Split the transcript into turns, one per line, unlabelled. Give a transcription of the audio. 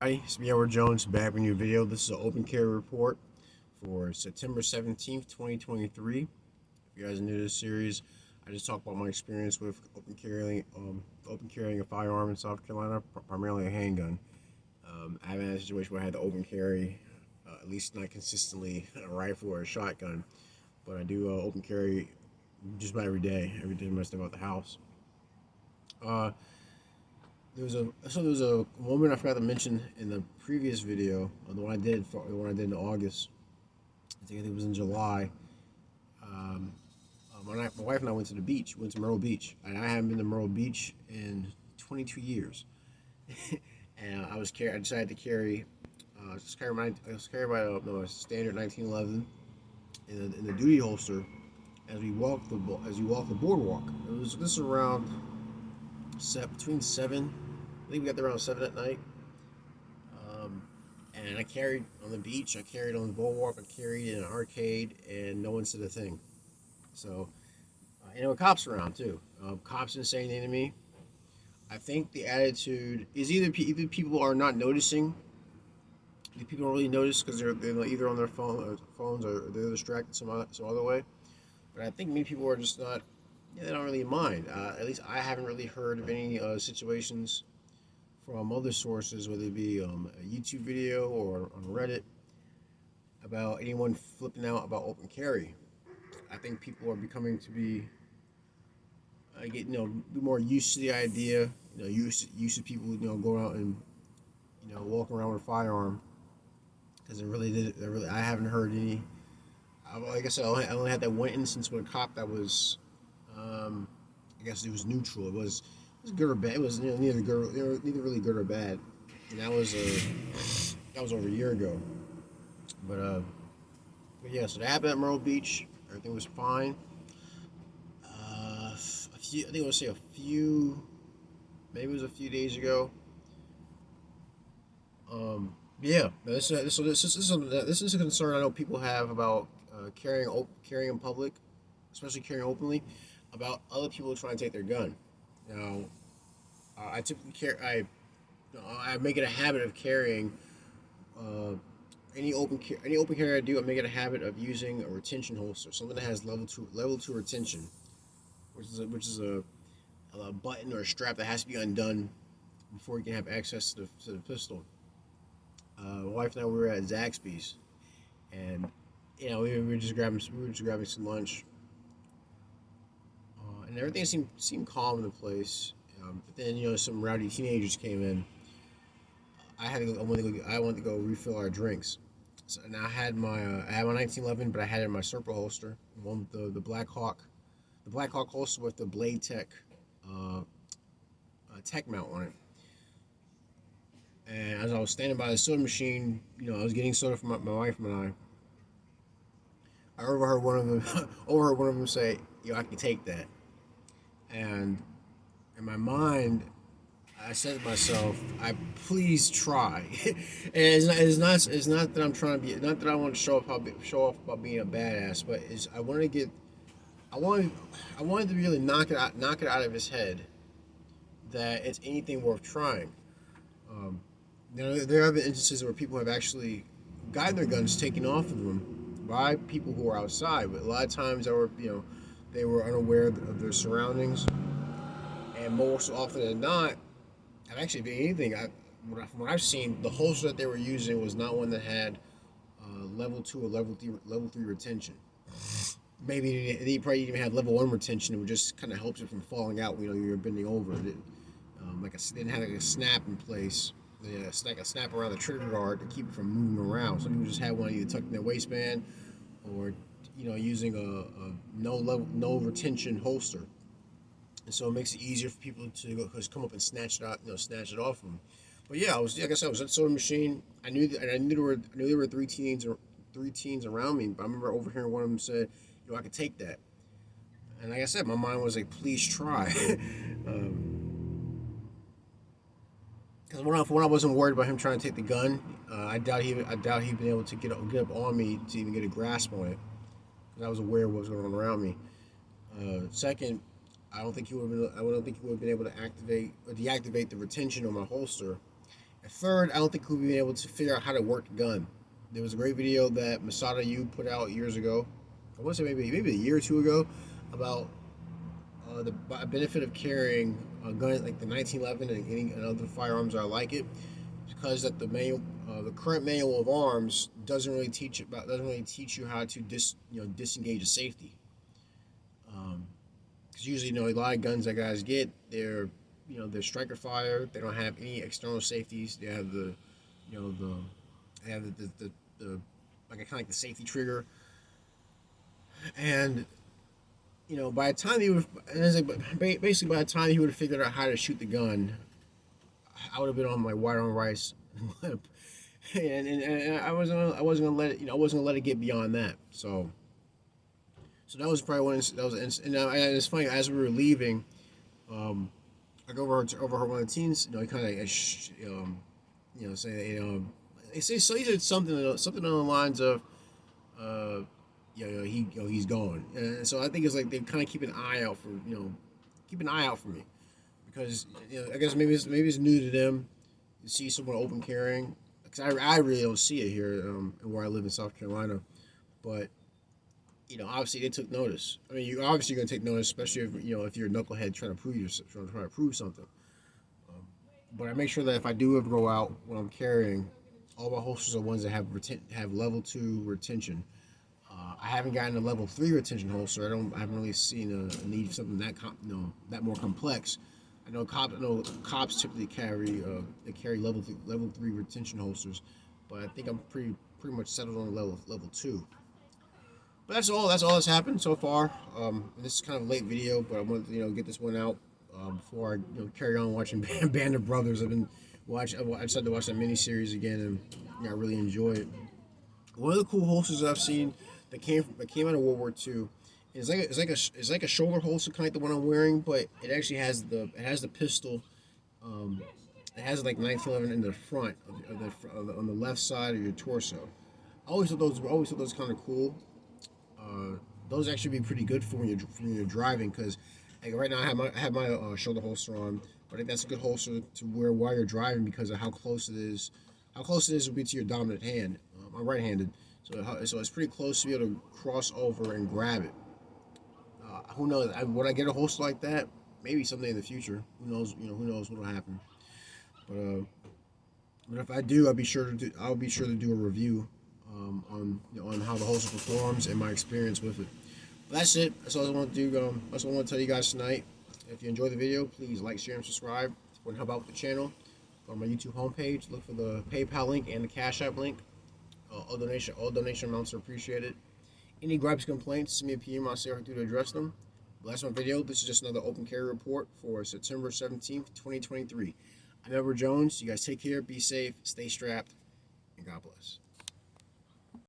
Hi, it's me, Edward Jones, back with a new video. This is an open carry report for September 17th, 2023. If you guys are new to this series, I just talk about my experience with open carrying a firearm in South Carolina, primarily a handgun. I haven't had a situation where I had to open carry, at least not consistently, a rifle or a shotgun, but I do open carry just about every day when I step out the house. Uh, there was a woman I forgot to mention in the previous video, the one I did in August. I think it was in July. Um, my wife and I went to the beach. Went to Myrtle Beach, and I haven't been to Myrtle Beach in 22 years. And I decided to carry. I was carried by a standard 1911 in the duty holster as you walk the boardwalk. This is around between 7. I think we got there around 7 at night. Um, and I carried on the beach, I carried on the boardwalk, I carried in an arcade, and no one said a thing. So, and there were cops around too. Cops didn't say anything to me. I think the attitude is either people are not noticing, either people don't really notice because they're either on their phones or they're distracted some other way. But I think many people are just not. Yeah, they don't really mind. At least I haven't really heard of any situations from other sources, whether it be a YouTube video or on Reddit, about anyone flipping out about open carry. I think people are becoming to be be more used to the idea. Used to people going out and walking around with a firearm because I haven't heard any. Like I said, I only had that one instance with a cop that was, I guess it was neutral. It was good or bad. It was neither really good or bad. And that was over a year ago. But but yeah, so that happened at Myrtle Beach. Everything was fine. I think I would say maybe it was a few days ago. Yeah, this is a concern I know people have about carrying in public, especially carrying openly, about other people trying to take their gun. Now, I typically I make it a habit of carrying. Uh, any open carry I do, I make it a habit of using a retention holster, something that has level two retention, which is a button or a strap that has to be undone before you can have access to the pistol. My wife and I were at Zaxby's, and we were just grabbing some lunch, and everything seemed calm in the place. But then some rowdy teenagers came in. I wanted to go refill our drinks. So, and I had my 1911, but I had it in my Serpa holster, one with the Black Hawk holster with the Blade Tech uh, tech mount on it. And as I was standing by the soda machine, I was getting soda for my wife and I overheard one of them overheard one of them say, "Yo, I can take that." And in my mind, I said to myself, "I please try." And it's not that I'm trying to be, not that I want to show off about being a badass, but is I wanted I wanted to really knock it out of his head that it's anything worth trying. Um, there have been instances where people have actually gotten their guns taken off of them by people who were outside, but a lot of times they were unaware of their surroundings, and more so often than not, I've actually been anything. From what I've seen, the holster that they were using was not one that had level two or level three retention. Maybe they probably even had level one retention. It would just kind of helps it from falling out. You're bending over. They didn't have like a snap in place. Yeah, it's like a snap around the trigger guard to keep it from moving around. Some people just have one either tucked in their waistband, or using a no retention holster, and so it makes it easier for people to just come up and snatch it out, snatch it off them. But yeah, like I said, I was at the soda machine. I knew there were three teens around me. But I remember overhearing one of them say, "I could take that." And like I said, my mind was like, "Please try." Because when I wasn't worried about him trying to take the gun, I doubt he'd been able to get up on me to even get a grasp on it. Because I was aware of what was going on around me. Second, I don't think he would have been able to activate or deactivate the retention on my holster. And third, I don't think we've been able to figure out how to work the gun. There was a great video that Masada Yu put out years ago. I want to say maybe a year or two ago about the benefit of carrying a gun like the 1911 and other firearms are like it, because that the current manual of arms doesn't really teach you how to disengage a safety. Because usually, a lot of guns that guys get, they're striker fire. They don't have any external safeties. They have you know the they have the like kind of like the safety trigger. And by the time he would, basically by the time he would have figured out how to shoot the gun, I would have been on my white on rice. And I wasn't gonna let it, I wasn't gonna let it get beyond that. So that was probably that was, and it's funny, as we were leaving, I go over her one of the teens, he kind of say, they say, so he said something on the lines of, he's gone. And so I think it's like they kind of keep an eye out for me, because I guess maybe it's new to them to see someone open carrying, because I really don't see it here, where I live in South Carolina, but obviously they took notice. I mean, you're obviously going to take notice, especially if you're a knucklehead trying to prove something. But I make sure that if I do ever go out when I'm carrying, all my holsters are ones that have level 2 retention. I haven't gotten a level 3 retention holster. I haven't really seen a need for something that more complex. I know cops typically carry level 3 retention holsters, but I think I'm pretty much settled on level 2. But that's all that's happened so far. This is kind of a late video, but I wanted to get this one out before I carry on watching Band of Brothers. I decided to watch that miniseries again, and I really enjoy it. One of the cool holsters I've seen that came out of World War II is like a shoulder holster, kind of like the one I'm wearing, but it actually has the pistol. It has like 1911 in the front on the left side of your torso. I always thought those kind of cool. Those actually be pretty good for when you're driving, because like right now I have my shoulder holster on, but I think that's a good holster to wear while you're driving because of how close it is. How close it is will be to your dominant hand. I'm right-handed, so it's pretty close to be able to cross over and grab it. Who knows? Would I get a holster like that? Maybe someday in the future. Who knows? Who knows what'll happen. But if I do, I'll be sure to do a review on how the holster performs and my experience with it. But that's it. That's all I want to do. That's all I want to tell you guys tonight. If you enjoyed the video, please like, share, and subscribe. If you want to help out with the channel, go on my YouTube homepage. Look for the PayPal link and the Cash App link. All donation amounts are appreciated. Any gripes, complaints, send me a PM. I'll see what I can do to address them. But that's my video. This is just another open carry report for September 17th, 2023. I'm Edward Jones. You guys take care, be safe, stay strapped, and God bless.